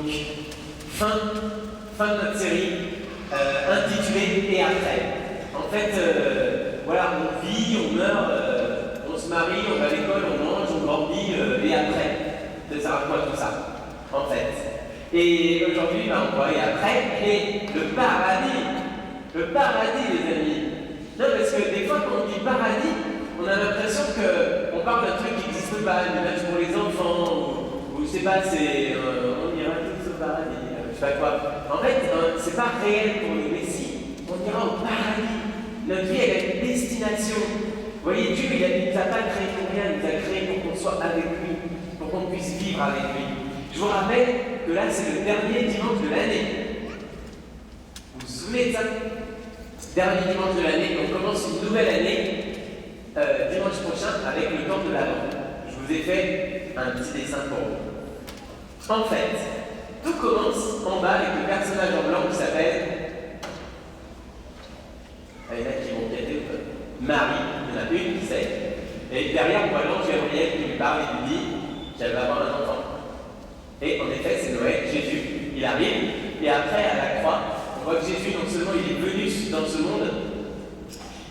Donc, fin de notre série intitulée Et après. En fait, voilà, on vit, on meurt, on se marie, on va à l'école, on mange, on grandit, et après. Ça sert à quoi tout ça, en fait? Et aujourd'hui, on voit et après, et le paradis, les amis. Non, parce que des fois, quand on dit paradis, on a l'impression qu'on parle d'un truc qui n'existe pas, une image pour les enfants, ou je sais pas, c'est on ira tous au paradis, je sais pas quoi. En fait, c'est pas réel pour nous, mais si, on ira au paradis. Notre vie, elle a une destination. Vous voyez, Dieu, il nous a pas créé pour rien, il nous a créé pour qu'on soit avec lui, pour qu'on puisse vivre avec lui. Je vous rappelle que là, c'est le dernier dimanche de l'année. Vous vous souvenez de ça? Dernier dimanche de l'année, on commence une nouvelle année dimanche prochain avec le temps de l'Avent. Je vous ai fait un petit dessin pour vous. En fait, tout commence en bas avec le personnage en blanc qui s'appelle. Il y en a qui vont guetter Marie, il y en a une qui sait. Et derrière, on voit l'ange Gabriel qui lui parle et lui dit qu'elle va avoir un enfant. Et en effet, c'est Noël, Jésus. Il arrive, et après, à la croix, on voit que Jésus, non seulement il est venu dans ce monde,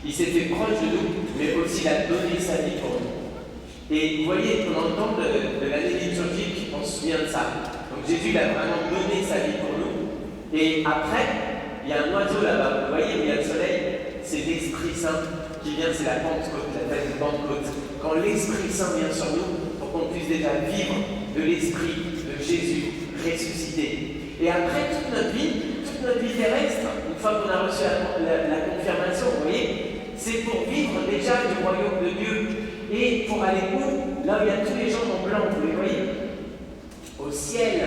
il s'est fait proche de nous, mais aussi il a donné sa vie pour nous. Et vous voyez, pendant le temps de l'année liturgique, on se souvient de ça. Donc Jésus, il a vraiment donné sa vie pour nous. Et après, il y a un oiseau là-bas, vous voyez, où il y a le soleil, c'est l'Esprit Saint qui vient, c'est la Pentecôte, la fête de Pentecôte. Quand l'Esprit Saint vient sur nous, pour qu'on puisse déjà vivre de l'Esprit de Jésus ressuscité. Et après, toute notre vie terrestre, une fois qu'on a reçu la confirmation, vous voyez, c'est pour vivre déjà du royaume de Dieu. Et pour aller où? Là où il y a tous les gens en blanc, vous les voyez? Au ciel.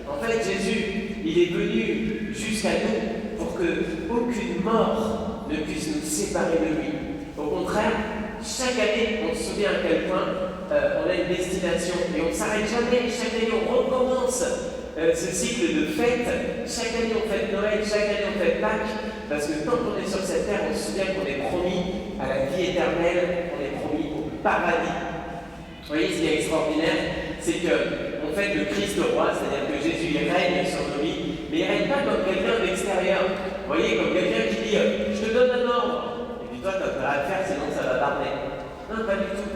En fait, Jésus, il est venu jusqu'à nous pour qu'aucune mort ne puisse nous séparer de lui. Au contraire, chaque année, on se souvient à quel point on a une destination et on ne s'arrête jamais. Chaque année, on recommence ce cycle de fêtes. Chaque année, on fête Noël, chaque année, on fête Pâques. Parce que tant qu'on est sur cette terre, on se souvient qu'on est promis à la vie éternelle, on est promis au paradis. Vous voyez, ce qui est extraordinaire, c'est qu'on fête le Christ roi, c'est-à-dire que Jésus il règne sur nos vies, mais il ne règne pas comme quelqu'un d'extérieur. Vous voyez, comme quelqu'un qui dit « je te donne un ordre », et puis toi, tu n'as pas à le faire, sinon ça va tarder. Non, pas du tout.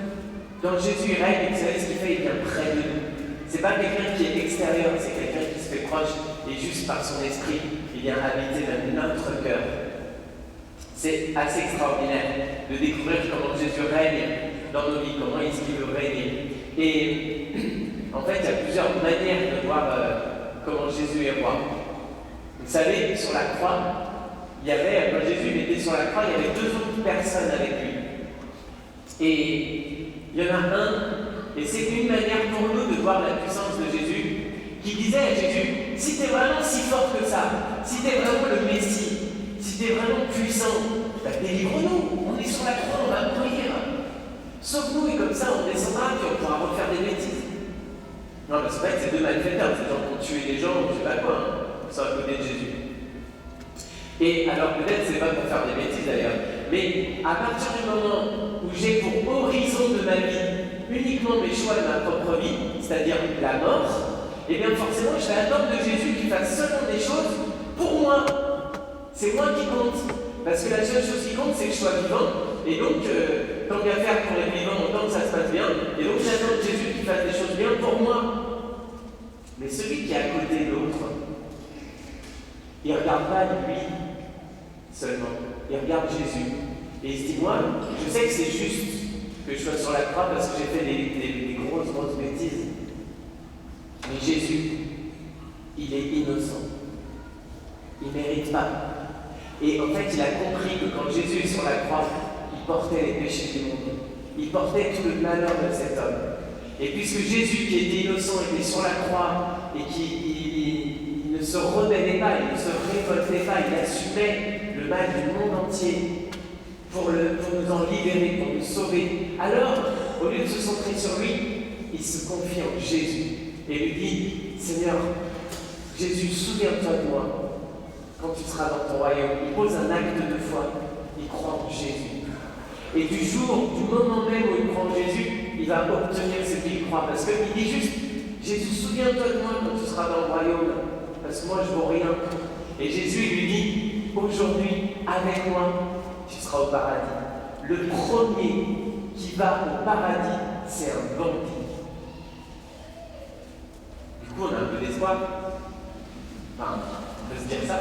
Quand Jésus règne, vous savez ce qu'il fait, il vient près de nous. C'est pas quelqu'un qui est extérieur, c'est quelqu'un qui se fait proche, et juste par son esprit, il vient habiter dans notre cœur. C'est assez extraordinaire de découvrir comment Jésus règne dans nos vies, comment est-ce qu'il veut régner. Et en fait, il y a plusieurs manières de voir comment Jésus est roi. Vous savez, sur la croix, quand Jésus était sur la croix, il y avait deux autres personnes avec lui. Et il y en a un, et c'est une manière pour nous de voir la puissance de Jésus, qui disait à Jésus, si tu es vraiment si fort que ça, si tu es vraiment le Messie, si tu es vraiment puissant, délivre-nous, on est sur la croix, on va mourir. Sauve-nous et comme ça on descendra et on pourra refaire des bêtises. Non, mais c'est vrai que c'est deux malfaiteurs, ces gens qui ont tué des gens, je sais pas quoi, ça à côté de Jésus. Et alors peut-être c'est pas pour faire des bêtises d'ailleurs, mais à partir du moment où j'ai pour horizon de ma vie uniquement mes choix de ma propre vie, c'est-à-dire la mort, et bien forcément je vais attendre de Jésus qu'il fasse seulement des choses pour moi. C'est moi qui compte. Parce que la seule chose qui compte, c'est que je sois vivant. Et donc, tant qu'à faire pour être vivant, autant que ça se passe bien. Et donc, j'attends de Jésus qu'il fasse des choses bien pour moi. Mais celui qui est à côté de l'autre, il ne regarde pas lui seulement. Il regarde Jésus. Et il se dit, moi, je sais que c'est juste que je sois sur la croix parce que j'ai fait des grosses bêtises. Mais Jésus, il est innocent. Il ne mérite pas. Et en fait, il a compris que quand Jésus est sur la croix, il portait les péchés du monde. Il portait tout le malheur de cet homme. Et puisque Jésus, qui était innocent, était sur la croix et qui ne se rebellait pas, il ne se révoltait pas, il assumait le mal du monde entier pour nous en libérer, pour nous sauver. Alors, au lieu de se centrer sur lui, il se confie en Jésus et lui dit, Seigneur, Jésus, souviens-toi de moi. Quand tu seras dans ton royaume, il pose un acte de foi, il croit en Jésus. Et du moment même où il croit en Jésus, il va obtenir ce qu'il croit. Parce qu'il dit juste, Jésus, souviens-toi de moi quand tu seras dans le royaume, parce que moi je ne vaux rien. Et Jésus lui dit, aujourd'hui, avec moi, tu seras au paradis. Le premier qui va au paradis, c'est un bandit. Du coup, on a un peu d'espoir. Enfin, on peut se dire ça.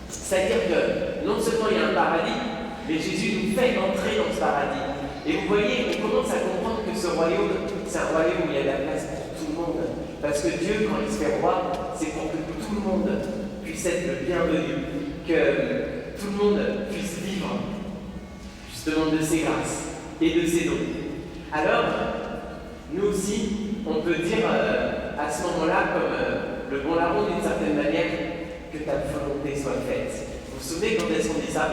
C'est-à-dire que non seulement il y a un paradis, mais Jésus nous fait entrer dans ce paradis. Et vous voyez, on commence à comprendre que ce royaume, c'est un royaume où il y a de la place pour tout le monde. Parce que Dieu, quand il se fait roi, c'est pour que tout le monde puisse être le bienvenu, que tout le monde puisse vivre justement de ses grâces et de ses dons. Alors, nous aussi, on peut dire à ce moment-là, comme le bon larron d'une certaine manière, que ta volonté soit faite. Vous vous souvenez quand est-ce qu'on dit ça?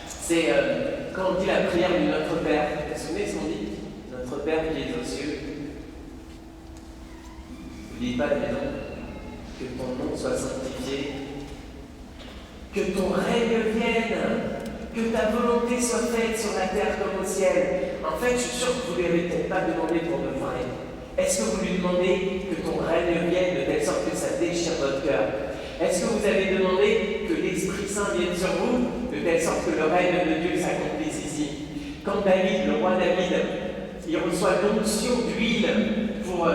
C'est quand on dit la prière du Notre Père. Vous vous souvenez ce qu'on dit? Notre Père qui est aux cieux. N'oubliez pas la maison. Que ton nom soit sanctifié. Que ton règne vienne. Que ta volonté soit faite sur la terre comme au ciel. En fait, je suis sûr que vous ne lui avez peut-être pas demandé pour de vrai. Est-ce que vous lui demandez que ton règne vienne de telle sorte que ça déchire votre cœur? Est-ce que vous avez demandé que l'Esprit Saint vienne sur vous, de telle sorte que le règne de Dieu s'accomplisse ici? Quand David, le roi David, il reçoit l'onction d'huile pour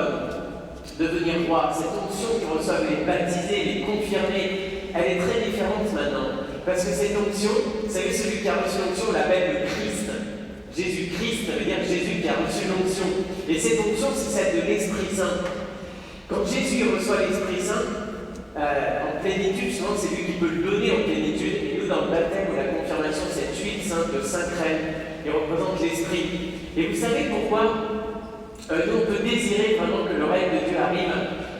devenir roi, cette onction qu'ils reçoivent les baptisés, les confirmés, elle est très différente maintenant. Parce que cette onction, vous savez, celui qui a reçu l'onction, on l'appelle le Christ. Jésus-Christ, ça veut dire Jésus qui a reçu l'onction. Et cette onction, c'est celle de l'Esprit Saint. Quand Jésus reçoit l'Esprit Saint, en plénitude, souvent c'est lui qui peut le donner en plénitude. Et nous, dans le baptême ou la confirmation, cette huile sainte de Saint Crème, qui représente l'Esprit. Et vous savez pourquoi nous, on peut désirer vraiment que le règne de Dieu arrive?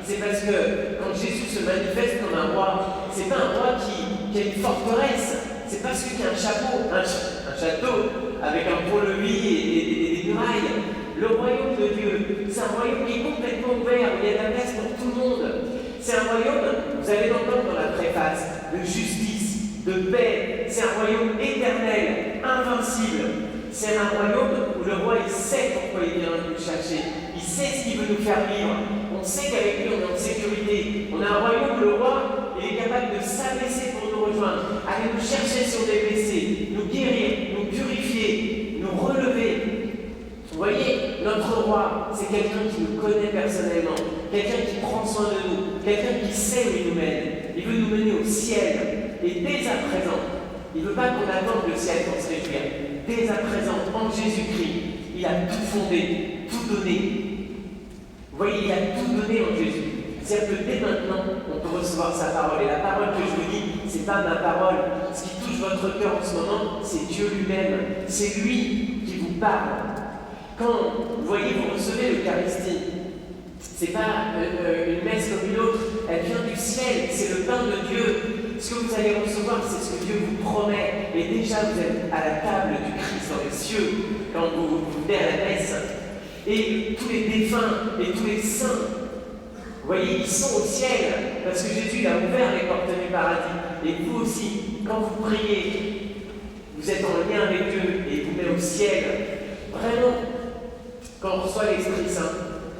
C'est parce que quand Jésus se manifeste comme un roi, c'est pas un roi qui a une forteresse, c'est pas celui qui a un chapeau, un château avec un pont-levis et des murailles. Le royaume de Dieu, c'est un royaume qui est complètement ouvert, où il y a de la place pour tout le monde. C'est un royaume, vous allez l'entendre dans la préface, de justice, de paix. C'est un royaume éternel, invincible. C'est un royaume où le roi, il sait pourquoi il vient nous chercher. Il sait ce qu'il veut nous faire vivre. On sait qu'avec lui, on est en sécurité. On a un royaume où le roi, il est capable de s'abaisser pour nous rejoindre, aller nous chercher sur des blessés, nous guérir, nous purifier, nous relever. Vous voyez, notre roi, c'est quelqu'un qui nous connaît personnellement, quelqu'un qui prend soin de nous, quelqu'un qui sait où il nous mène. Il veut nous mener au ciel. Et dès à présent, il ne veut pas qu'on attende le ciel pour se réjouir. Dès à présent, en Jésus-Christ, il a tout fondé, tout donné. Vous voyez, il a tout donné en Jésus. C'est-à-dire que dès maintenant, on peut recevoir sa parole. Et la parole que je vous dis, ce n'est pas ma parole. Ce qui touche votre cœur en ce moment, c'est Dieu lui-même. C'est lui qui vous parle. Quand, vous voyez, vous recevez l'Eucharistie, ce n'est pas une messe comme une autre, elle vient du ciel, c'est le pain de Dieu. Ce que vous allez recevoir, c'est ce que Dieu vous promet. Et déjà, vous êtes à la table du Christ dans les cieux, quand vous venez à la messe. Et tous les défunts et tous les saints, vous voyez, ils sont au ciel, parce que Jésus a ouvert les portes du paradis. Et vous aussi, quand vous priez, vous êtes en lien avec Dieu et vous met au ciel. Vraiment, quand on reçoit l'Esprit Saint,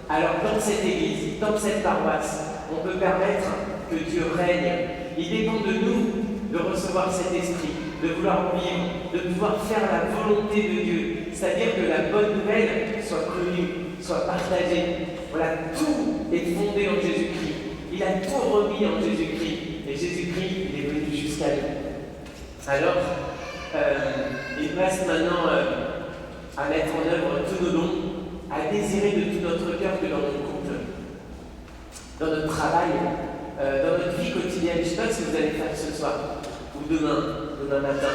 alors dans cette église, dans cette paroisse, on peut permettre que Dieu règne. Il dépend de nous de recevoir cet esprit, de vouloir vivre, de pouvoir faire la volonté de Dieu. C'est-à-dire que la bonne nouvelle soit connue, soit partagée. Voilà, tout est fondé en Jésus-Christ. Il a tout remis en Jésus-Christ. Et Jésus-Christ, il est venu jusqu'à nous. Alors, il reste maintenant à mettre en œuvre tous nos dons, à désirer de tout notre cœur que dans notre couple, dans notre travail, dans notre vie quotidienne. Je ne sais pas ce que vous allez faire ce soir ou demain matin,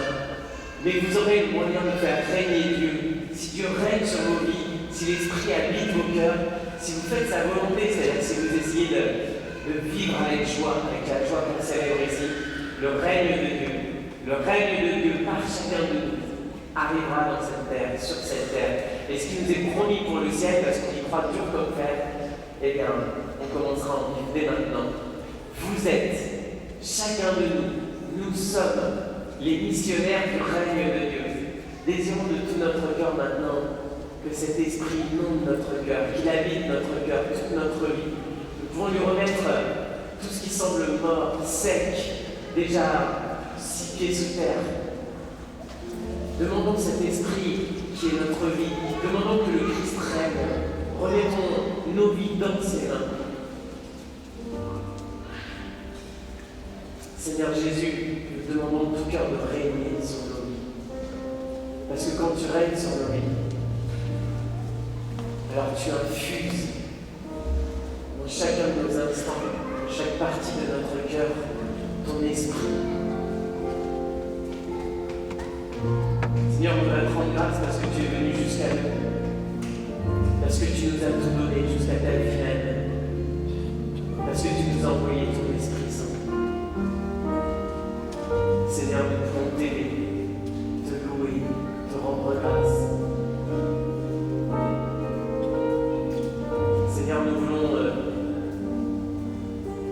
mais vous aurez le moyen de faire régner Dieu. Si Dieu règne sur vos vies, si l'Esprit habite vos cœurs, si vous faites sa volonté, c'est-à-dire si vous essayez de vivre avec joie, avec la joie qu'on célèbre ici, le règne de Dieu par chacun de nous arrivera dans cette terre, sur cette terre. Et ce qui nous est promis pour le ciel, parce qu'on y croit dur comme fer, eh bien, on commencera à en vivre dès maintenant. Vous êtes, chacun de nous sommes les missionnaires du règne de Dieu. Désirons de tout notre cœur maintenant que cet esprit inonde notre cœur, qu'il habite notre cœur, toute notre vie. Nous pouvons lui remettre tout ce qui semble mort, sec, déjà 6 pieds sous terre. Demandons cet esprit qui est notre vie. Demandons que le Christ règne. Remettons nos vies dans ses mains. Seigneur Jésus, nous demandons de tout cœur de régner sur nos vies. Parce que quand tu règnes sur nos vies, alors tu infuses dans chacun de nos instants, dans chaque partie de notre cœur, ton esprit. Seigneur, on va te rendre grâce parce que tu es venu jusqu'à nous. Parce que tu nous as tout donné jusqu'à ta vie même. Parce que tu nous as envoyé ton Esprit Saint. Seigneur, nous pouvons t'aimer, te louer, te rendre grâce. Seigneur, nous voulons,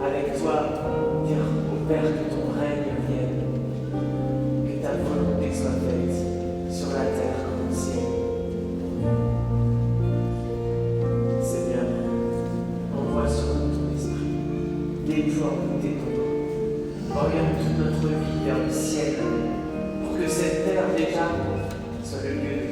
avec toi, dire au Père que ton règne vienne, que ta volonté soit faite sur la terre comme au ciel. Seigneur, envoie sur nous ton esprit, déploie-nous tes dons. Oriente toute notre vie vers le ciel, pour que cette terre déjà soit le lieu de